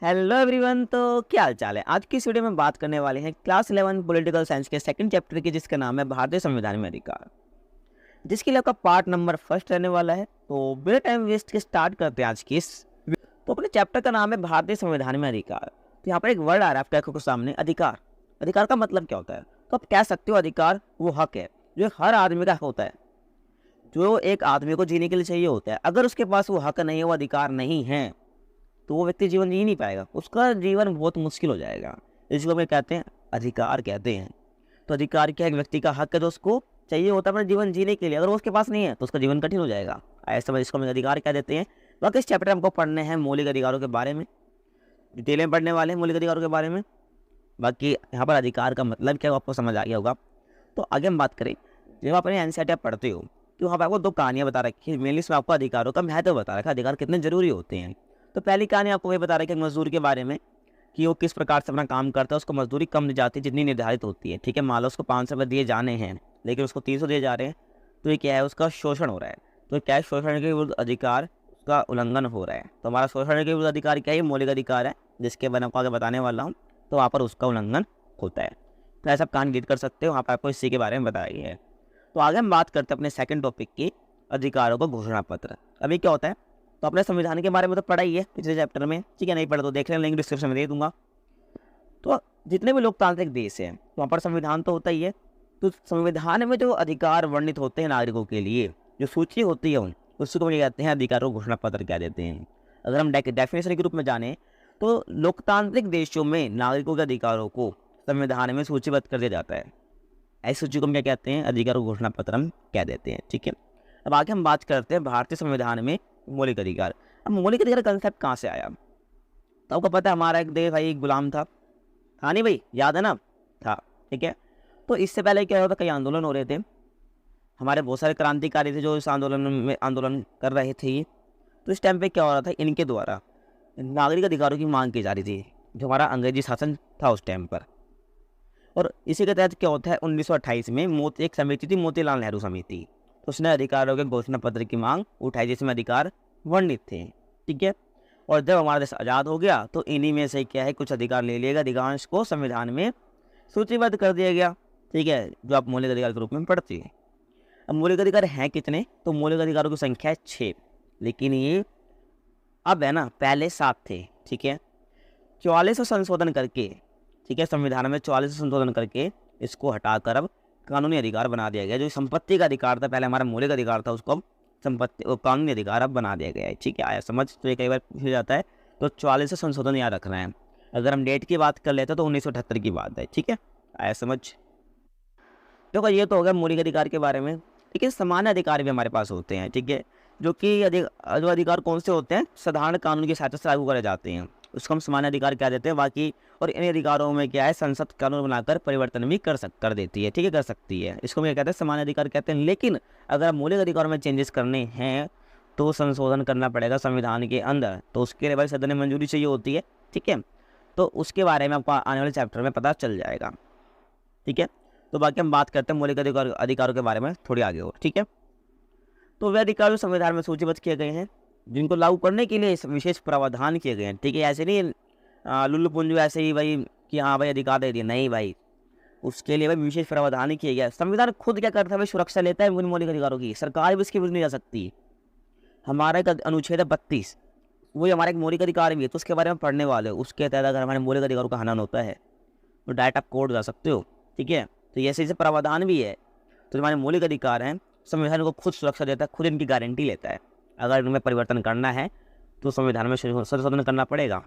Hello everyone. तो क्या हाल चाल है। आज की इस वीडियो में बात करने वाले हैं क्लास 11 पॉलिटिकल साइंस के सेकंड चैप्टर की, जिसका नाम है भारतीय संविधान में अधिकार, जिसके लिए आपका पार्ट नंबर फर्स्ट रहने वाला है। तो बिना टाइम वेस्ट के स्टार्ट करते हैं आज की तो अपने चैप्टर का नाम है भारतीय संविधान में अधिकार। तो यहाँ पर एक वर्ड आ रहा है आपके आंखों के सामने, अधिकार। अधिकार का मतलब क्या होता है? तो आप कह सकते हो अधिकार वो हक है जो हर आदमी का हक होता है, जो एक आदमी को जीने के लिए चाहिए होता है। अगर उसके पास वो हक नहीं है, वो अधिकार नहीं है, तो वो व्यक्ति जीवन जी नहीं पाएगा, उसका जीवन बहुत मुश्किल हो जाएगा। इसको हम कहते हैं अधिकार कहते हैं। तो अधिकार क्या है? एक व्यक्ति का हक है जो उसको चाहिए होता है अपना जीवन जीने के लिए। अगर वो उसके पास नहीं है तो उसका जीवन कठिन हो जाएगा। ऐसे समझ, इसको हम अधिकार कह देते हैं। बाकी इस चैप्टर में हमको पढ़ने हैं मौलिक अधिकारों के बारे में, डिटेल में पढ़ने वाले हैं मौलिक अधिकारों के बारे में। बाकी यहाँ पर अधिकार का मतलब क्या है आपको समझ आ गया होगा। तो आगे हम बात करें, जब आप अपने एनसीईआरटी पढ़ते हो तो वहाँ पर आपको दो कहानियाँ बता रखी है। मेनली इसमें आपको अधिकारों का महत्व बता रखा है, अधिकार कितने जरूरी होते हैं। तो पहली कहानी आपको ये बता रही है कि मजदूर के बारे में, कि वो किस प्रकार से अपना काम करता है। उसको मजदूरी कम दी जाती है जितनी निर्धारित होती है। ठीक है, मान लो उसको 500 रुपये दिए जाने हैं लेकिन उसको 300 दिए जा रहे हैं, तो ये क्या है? उसका शोषण हो रहा है। तो क्या है? शोषण के विरुद्ध अधिकार, उसका उल्लंघन हो रहा है। तो हमारा शोषण के विरुद्ध अधिकार क्या है? मौलिक अधिकार है, जिसके बारे में आपको आगे बताने वाला हूँ। तो वहाँ पर उसका उल्लंघन होता है। तो ऐसा कहानी रीड कर सकते हो, वहाँ पर आपको इसी के बारे में बताया गया है। तो आगे हम बात करते हैं अपने सेकंड टॉपिक की, अधिकारों का घोषणा पत्र। अभी क्या होता है? तो अपने संविधान के बारे में तो पढ़ा ही है पिछले चैप्टर में, ठीक है। नहीं पढ़ा तो देख लें, लिंक डिस्क्रिप्शन में दे दूंगा। तो जितने भी लोकतांत्रिक देश हैं तो वहाँ पर संविधान तो होता ही है। तो संविधान में जो अधिकार वर्णित होते हैं नागरिकों के लिए, जो सूची होती है उसको हम कहते हैं अधिकारों का घोषणा पत्र कह देते हैं। अगर हम डेफिनेशन के रूप में जाने तो लोकतांत्रिक देशों में नागरिकों के अधिकारों को संविधान में सूचीबद्ध कर दिया जाता है। ऐसी सूची को हम क्या कहते हैं? अधिकारों घोषणा पत्र हम कह देते हैं, ठीक है। अब आगे हम बात करते हैं भारतीय संविधान में मौलिक अधिकार। अब मौलिक अधिकार कंसेप्ट कहाँ से आया? तो आपको पता है हमारा एक देश भाई गुलाम था, हाँ नहीं भाई, याद है ना? था, ठीक है। तो इससे पहले क्या होता, कई आंदोलन हो रहे थे, हमारे बहुत सारे क्रांतिकारी थे जो इस आंदोलन कर रहे थे। तो इस टाइम पे क्या हो रहा था? इनके द्वारा नागरिक अधिकारों की मांग की जा रही थी, जो हमारा अंग्रेजी शासन था उस टाइम पर। और इसी के तहत क्या होता है, 1928 में एक समिति थी, मोतीलाल नेहरू समिति। तो उसने अधिकारों के घोषणा पत्र की मांग उठाई, जिसमें अधिकार वर्णित थे, ठीक है। और जब हमारा देश आज़ाद हो गया तो इन्हीं में से क्या है, कुछ अधिकार ले लिया गया, अधिकांश को संविधान में सूचीबद्ध कर दिया गया, ठीक है, जो आप मौलिक अधिकार के रूप में पढ़ते हैं। अब मौलिक अधिकार हैं कितने? तो मौलिक अधिकारों की संख्या है 6, लेकिन ये अब है ना, पहले 7 थे, ठीक है। 44 संशोधन करके, ठीक है, संविधान में 44 संशोधन करके इसको हटाकर अब कानूनी अधिकार बना दिया गया। जो संपत्ति का अधिकार था पहले, हमारा मौलिक अधिकार था, उसको अब संपत्ति कानूनी अधिकार अब बना दिया गया है, ठीक है। आया समझ? तो ये कई बार पूछा जाता है, तो 44 संशोधन याद रखना है। अगर हम डेट की बात कर लेते हैं तो 1978 की बात है, ठीक है। आया समझ? देखो ये तो हो गया मौलिक अधिकार के बारे में। लेकिन सामान्य अधिकार भी हमारे पास होते हैं, ठीक है, जो कि जो अधिकार कौन से होते हैं? साधारण कानून की सहायता से लागू करे जाते हैं, उसको हम सामान्य अधिकार कह देते हैं। बाकी और इन अधिकारों में क्या है, संसद कानून बनाकर परिवर्तन भी कर देती है, ठीक है, कर सकती है। इसको हम क्या कहते हैं? सामान्य अधिकार कहते हैं। लेकिन अगर मौलिक अधिकारों में चेंजेस करने हैं तो संशोधन करना पड़ेगा संविधान के अंदर, तो उसके लिए भाई सदन में मंजूरी चाहिए होती है, ठीक है। तो उसके बारे में आपको आने वाले चैप्टर में पता चल जाएगा, ठीक है। तो बाकी हम बात करते हैं मौलिक अधिकारों के बारे में थोड़ी आगे और, ठीक है। तो वे अधिकार जो संविधान में सूचीबद्ध किए गए हैं, जिनको लागू करने के लिए विशेष प्रावधान किए गए हैं, ठीक है। ऐसे नहीं लुल्लु पुंजू ऐसे ही भाई कि हाँ भाई अधिकार दे दिए, नहीं भाई, उसके लिए भाई विशेष प्रावधान ही किए गए। संविधान खुद क्या करता है भाई? सुरक्षा लेता है उन मौलिक अधिकारों की, सरकार भी इसके विरुद्ध नहीं जा सकती। हमारा एक अनुच्छेद है 32, वही हमारा एक मौलिक अधिकार भी है, तो उसके बारे में पढ़ने वाले हो। उसके तहत अगर हमारे मौलिक अधिकारों का हनन होता है तो डायरेक्ट आप कोर्ट जा सकते हो, ठीक है। तो ऐसे प्रावधान भी है। तो हमारे मौलिक अधिकार हैं, संविधान को खुद सुरक्षा देता है, खुद इनकी गारंटी लेता है। अगर इनमें परिवर्तन करना है तो संविधान में संशोधन करना पड़ेगा,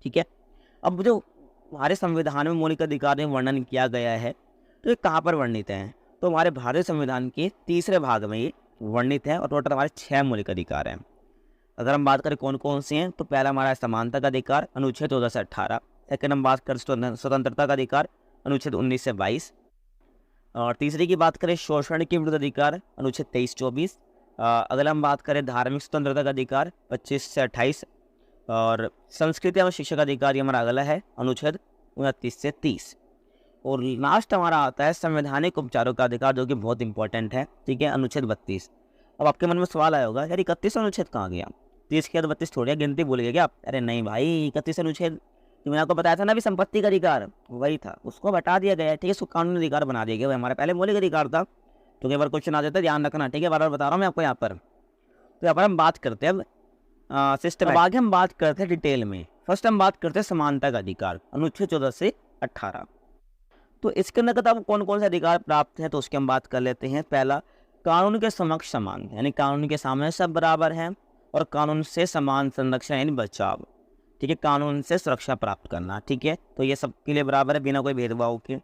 ठीक है। अब जो हमारे संविधान में मौलिक अधिकार में वर्णन किया गया है, तो ये कहाँ पर वर्णित है? तो हमारे भारतीय संविधान के तीसरे भाग में ये वर्णित है, और टोटल हमारे 6 मौलिक अधिकार हैं। अगर हम बात करें कौन कौन से हैं, तो पहला हमारा समानता का अधिकार, अनुच्छेद 14 से 18। सेकेंड हम बात करें स्वतंत्रता का अधिकार, अनुच्छेद 19 से 22। और तीसरी की बात करें शोषण के विरुद्ध अधिकार, अनुच्छेद 23-24। अगर हम बात करें धार्मिक स्वतंत्रता का अधिकार, 25 से 28। और संस्कृति एवं शिक्षा का अधिकार ये हमारा अगला है, अनुच्छेद 29 से 30। और लास्ट हमारा आता है संवैधानिक उपचारों का अधिकार, जो कि बहुत इंपॉर्टेंट है, ठीक है, अनुच्छेद 32। अब आपके मन में सवाल आया होगा, यार 31 अनुच्छेद कहाँ गया? 30 के बाद 32 थोड़ी है, गिनती भूल गए क्या आप? अरे नहीं भाई, 31 अनुच्छेद जो मैंने आपको बताया था ना अभी, संपत्ति का अधिकार वही था, उसको हटा दिया गया है। ठीक है, उसको कानूनी अधिकार बना दिया गया। वो हमारा पहले मौलिक अधिकार था। तो कई बार क्वेश्चन आ जाता है, ध्यान रखना। ठीक है, बार बार बता रहा हूँ मैं आपको यहाँ पर। तो यहाँ पर हम बात करते हैं अब सिस्टम। अब आगे हम बात करते हैं डिटेल में। फर्स्ट हम बात करते हैं समानता का अधिकार, अनुच्छेद 14 से 18। तो इसके अंतर्गत आपको कौन कौन से अधिकार प्राप्त हैं, तो उसकी हम बात कर लेते हैं। पहला, कानून के समक्ष समान, यानी कानून के सामने सब बराबर हैं। और कानून से समान संरक्षण यानी बचाव। ठीक है, कानून से सुरक्षा प्राप्त करना। ठीक है, तो ये सबके लिए बराबर है बिना कोई भेदभाव के।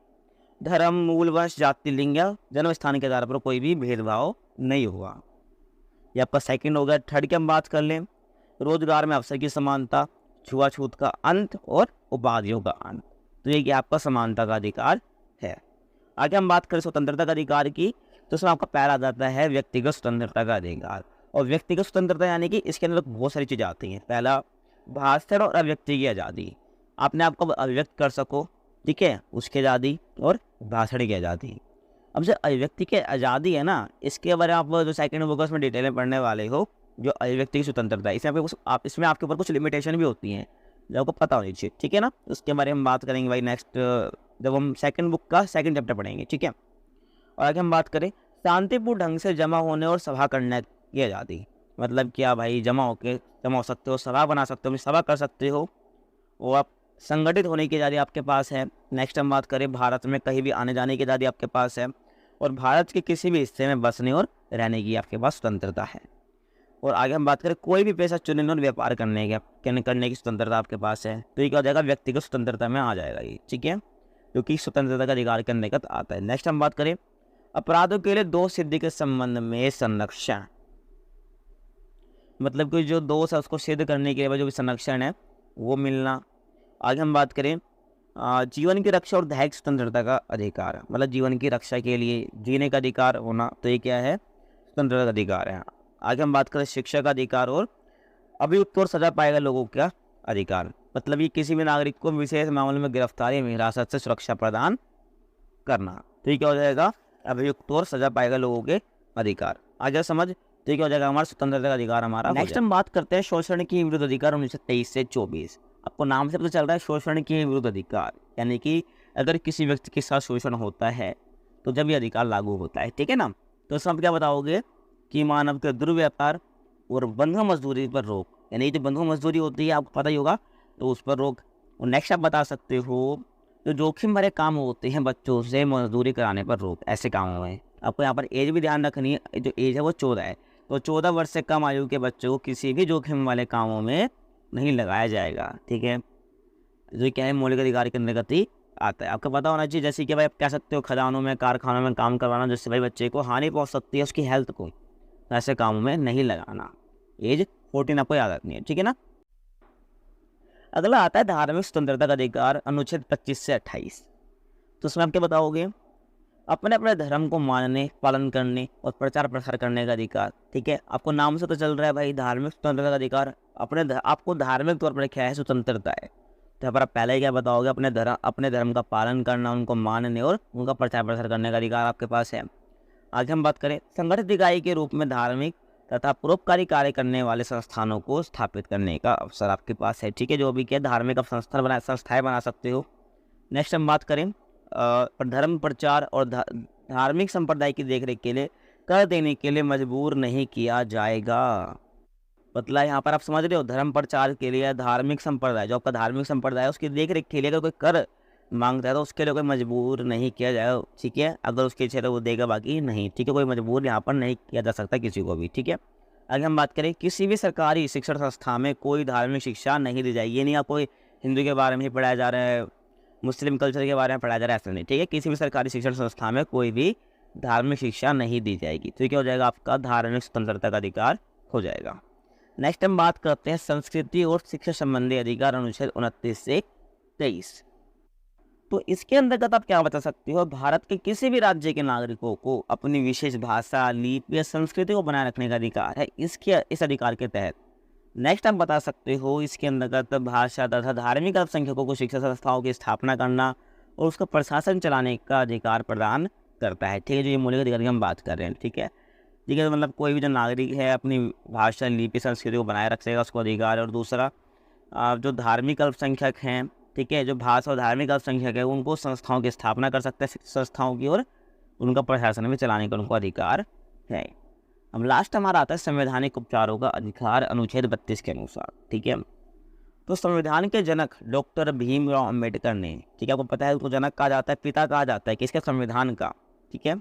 धर्म, मूल, वंश, जाति, लिंग या जन्म स्थान के आधार पर कोई भी भेदभाव नहीं हुआ। ये आपका सेकंड हो गया। थर्ड की हम बात कर लें, रोजगार में अवसर की समानता, छुआछूत का अंत और उपाधियों का अंत। तो ये आपका समानता का अधिकार है। आगे हम बात करें स्वतंत्रता का अधिकार की, तो उसमें आपका पहला आता है व्यक्तिगत स्वतंत्रता का अधिकार। और व्यक्तिगत स्वतंत्रता यानी कि इसके अंदर बहुत सारी चीज़ें आती हैं। पहला, भाषण और अभिव्यक्ति की आज़ादी, अपने आप को अभिव्यक्त कर सको। ठीक है, उसकी आज़ादी और भाषण की आज़ादी। अब जो अभिव्यक्ति की आज़ादी है ना, इसके बारे में आप जो सेकंड बुक है उसमें डिटेल में पढ़ने वाले हो। जो अभिव्यक्ति की स्वतंत्रता है, इसमें आपके ऊपर कुछ लिमिटेशन भी होती हैं जो आपको पता होनी चाहिए। ठीक है ना, उसके बारे में हम बात करेंगे भाई नेक्स्ट, जब हम सेकंड बुक का सेकंड चैप्टर पढ़ेंगे। ठीक है, और आगे हम बात करें शांतिपूर्ण ढंग से जमा होने और सभा करने की आज़ादी। मतलब क्या भाई, जमा हो सकते हो, सभा बना सकते हो, सभा कर सकते हो, वो आप संगठित होने की आज़ादी आपके पास है। नेक्स्ट हम बात करें भारत में कहीं भी आने जाने की आज़ादी आपके पास है। और भारत के किसी भी हिस्से में बसने और रहने की आपके पास स्वतंत्रता है। और आगे हम बात करें कोई भी पेशा चुनने और व्यापार करने की स्वतंत्रता आपके पास है। तो ये क्या हो जाएगा, व्यक्तिगत स्वतंत्रता में आ जाएगा ये। ठीक है, क्योंकि स्वतंत्रता का अधिकार के अंतर्गत आता है। नेक्स्ट हम बात करें अपराधों के लिए दोष सिद्धि के संबंध में संरक्षण। मतलब कि जो दोष है उसको सिद्ध करने के लिए जो भी संरक्षण है वो मिलना। आगे हम बात करें जीवन की रक्षा और दैहिक स्वतंत्रता का अधिकार। मतलब जीवन की रक्षा के लिए जीने का अधिकार होना, तो ये क्या है, स्वतंत्रता का अधिकार है। आगे हम बात करें शिक्षा का अधिकार और अभियुक्त और सजा पाएगा लोगों का अधिकार। मतलब ये किसी भी नागरिक को विशेष मामले में गिरफ्तारी में हिरासत से सुरक्षा प्रदान करना। तो ये क्या हो जाएगा, अभियुक्त और सजा पाएगा लोगों के अधिकार। आ जाए समझ, तो क्या हो जाएगा, हमारा स्वतंत्रता का अधिकार हमारा। नेक्स्ट हम बात करते हैं शोषण के विरुद्ध अधिकार 1923 से 24। आपको नाम से पता चल रहा है शोषण के विरुद्ध अधिकार, यानी कि अगर किसी व्यक्ति के साथ शोषण होता है तो जब ये अधिकार लागू होता है। ठीक है ना, तो इसमें आप क्या बताओगे कि मानव के दुर्व्यापार और बंधुआ मजदूरी पर रोक, यानी जो बंधुआ मजदूरी होती है आपको पता ही होगा, तो उस पर रोक। और नेक्स्ट आप बता सकते हो जो जोखिम भरे काम होते हैं, बच्चों से मजदूरी कराने पर रोक। ऐसे कामों में आपको यहाँ पर एज भी ध्यान रखनी है, जो एज है वो 14 है। तो 14 वर्ष से कम आयु के बच्चों को किसी भी जोखिम वाले कामों में नहीं लगाया जाएगा। ठीक है, जो क्या है मौलिक अधिकार के अंतर्गत ही आता है। आपको पता होना चाहिए, जैसे कि भाई आप कह सकते हो खदानों में, कारखानों में काम करवाना जिससे भाई बच्चे को हानि पहुँच सकती है उसकी हेल्थ को, ऐसे कामों में नहीं लगाना। एज 14 आपको याद रखनी है। ठीक है ना, अगला आता है धार्मिक स्वतंत्रता का अधिकार, अनुच्छेद 25 से 28। तो उसमें आप क्या बताओगे, अपने अपने धर्म को मानने, पालन करने और प्रचार प्रसार करने का अधिकार। ठीक है, आपको नाम से तो चल रहा है भाई धार्मिक स्वतंत्रता का अधिकार, आपको धार्मिक तौर पर क्या है, स्वतंत्रता है। तो यहाँ पर आप पहले ही क्या बताओगे, अपने धर्म का पालन करना, उनको मानने और उनका प्रचार प्रसार करने का अधिकार आपके पास है। आगे हम बात करें संगठित इकाई के रूप में धार्मिक तथा परोपकारी कार्य करने वाले संस्थानों को स्थापित करने का अवसर आपके पास है। ठीक है, जो भी क्या धार्मिक आप संस्थाएं बना सकते हो। नेक्स्ट हम बात करें धर्म प्रचार और धार्मिक संप्रदाय की देखरेख के लिए कर देने के लिए मजबूर नहीं किया जाएगा। मतलब यहाँ पर आप समझ रहे हो, धर्म प्रचार के लिए धार्मिक संप्रदाय, जो आपका धार्मिक संप्रदाय है उसकी देखरेख के लिए अगर कोई कर मांगता है तो उसके लिए कोई मजबूर नहीं किया जाएगा। ठीक है, अगर उसकी इच्छा है तो वो देगा, बाकी नहीं। ठीक है, कोई मजबूर यहाँ पर नहीं किया जा सकता किसी को भी। ठीक है, आगे हम बात करें किसी भी सरकारी शिक्षण संस्था में कोई धार्मिक शिक्षा नहीं दी जाएगी। ये नहीं आपको हिंदू के बारे में ही पढ़ाया जा रहा है, मुस्लिम कल्चर के बारे में पढ़ाया जा रहा है, ऐसा नहीं। ठीक है, किसी भी सरकारी शिक्षण संस्था में कोई भी धार्मिक शिक्षा नहीं दी जाएगी। तो क्या हो जाएगा, आपका धार्मिक स्वतंत्रता का अधिकार हो जाएगा। नेक्स्ट हम बात करते हैं संस्कृति और शिक्षा संबंधी अधिकार, अनुच्छेद 29 से 23। तो इसके अंतर्गत आप क्या बता सकते हो, भारत के किसी भी राज्य के नागरिकों को अपनी विशेष भाषा, लिपि या संस्कृति को बनाए रखने का अधिकार है इस अधिकार के तहत। नेक्स्ट आप बता सकते हो इसके अंतर्गत भाषा तथा धार्मिक अल्पसंख्यकों को शिक्षा संस्थाओं की स्थापना करना और उसका प्रशासन चलाने का अधिकार प्रदान करता है। ठीक है, जो ये मौलिक अधिकार की हम बात कर रहे हैं। ठीक है, ठीक है, तो मतलब कोई भी जो नागरिक है अपनी भाषा, लिपि, संस्कृति को बनाए रखेगा, उसको अधिकार है। और दूसरा जो धार्मिक अल्पसंख्यक हैं, ठीक है, जो भाषा और धार्मिक अल्पसंख्यक है, उनको संस्थाओं की स्थापना कर सकते हैं, संस्थाओं की, और उनका प्रशासन भी चलाने का उनको अधिकार है। अब लास्ट हमारा आता है संवैधानिक उपचारों का अधिकार, अनुच्छेद 32 के अनुसार। ठीक है, तो संविधान के जनक डॉक्टर भीमराव अंबेडकर ने, ठीक है, आपको पता है, उसको जनक कहा जाता है, पिता कहा जाता है किसके, संविधान का। ठीक है,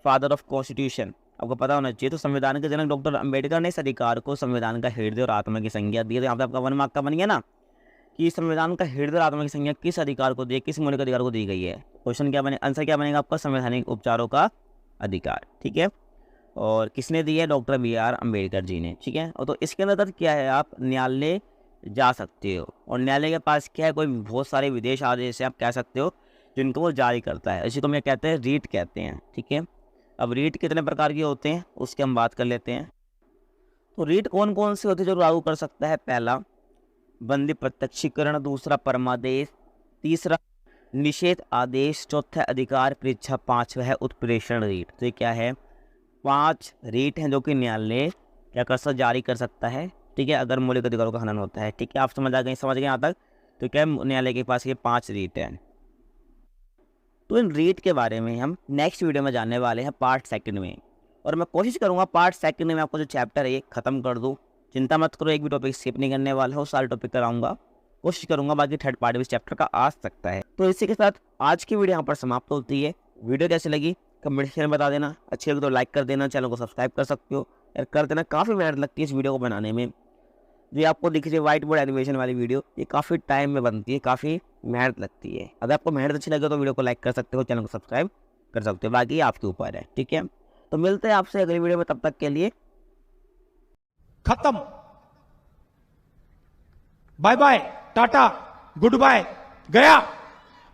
फादर ऑफ कॉन्स्टिट्यूशन आपको पता होना चाहिए। तो संविधान के जनक डॉक्टर अंबेडकर ने इस अधिकार को संविधान का हृदय और आत्मा की संज्ञा दी। तो यहाँ पे आपका 1 मार्क का बन गया ना कि संविधान का हृदय और आत्मा की संज्ञा किस अधिकार को दी, किस मौलिक अधिकार को दी गई है। क्वेश्चन क्या बने, आंसर क्या बनेगा आपका, संवैधानिक उपचारों का अधिकार। ठीक है, और किसने दी है, डॉक्टर BR अम्बेडकर जी ने। ठीक है, और तो इसके अंदर क्या है, आप न्यायालय जा सकते हो, और न्यायालय के पास क्या है, कोई बहुत सारे विदेश आदेश आप कह सकते हो जिनको वो जारी करता है। इसी को मैं कहते हैं रीट कहते हैं। ठीक है, अब रीट कितने प्रकार के होते हैं उसकी हम बात कर लेते हैं। तो रीट कौन कौन से होते हैं जो लागू कर सकता है, पहला बंदी प्रत्यक्षीकरण, दूसरा परमादेश, तीसरा निषेध आदेश, चौथा अधिकार परीक्षा, पांचवा है उत्प्रेषण रीट। तो ये क्या है, 5 रीट हैं जो कि न्यायालय क्या कर सकता, जारी कर सकता है। ठीक है, अगर मौलिक अधिकारों का हनन होता है। ठीक है, आप समझ गए यहाँ तक। तो क्या न्यायालय के पास ये 5 रीट हैं। तो इन रीट के बारे में हम नेक्स्ट वीडियो में जानने वाले हैं पार्ट 2 में, और मैं कोशिश करूंगा पार्ट 2 में आपको जो चैप्टर है ये खत्म कर दूं। चिंता मत करो, एक भी टॉपिक स्किप नहीं करने वाला हूँ, सारे टॉपिक कराऊंगा, कोशिश करूंगा। बाकी थर्ड पार्ट भी इस चैप्टर का आ सकता है। तो इसी के साथ आज की वीडियो यहाँ पर समाप्त होती है। वीडियो कैसी लगी कमेंट सेक्शन में बता देना, अच्छी लगी तो लाइक कर देना, चैनल को सब्सक्राइब कर सकते हो यार, कर देना। काफ़ी मेहनत लगती है इस वीडियो को बनाने में। जो आपको दिख रही है व्हाइट बोर्ड एनिमेशन वाली वीडियो, ये काफ़ी टाइम में बनती है, काफ़ी मेहनत लगती है। अगर आपको मेहनत अच्छी लगे तो वीडियो को लाइक कर सकते हो, चैनल को सब्सक्राइब कर सकते हो, बाकी आपके ऊपर है। ठीक है, तो मिलते हैं आपसे अगली वीडियो में, तब तक के लिए खत्म, बाय बाय, टाटा, गुड बाय, गया।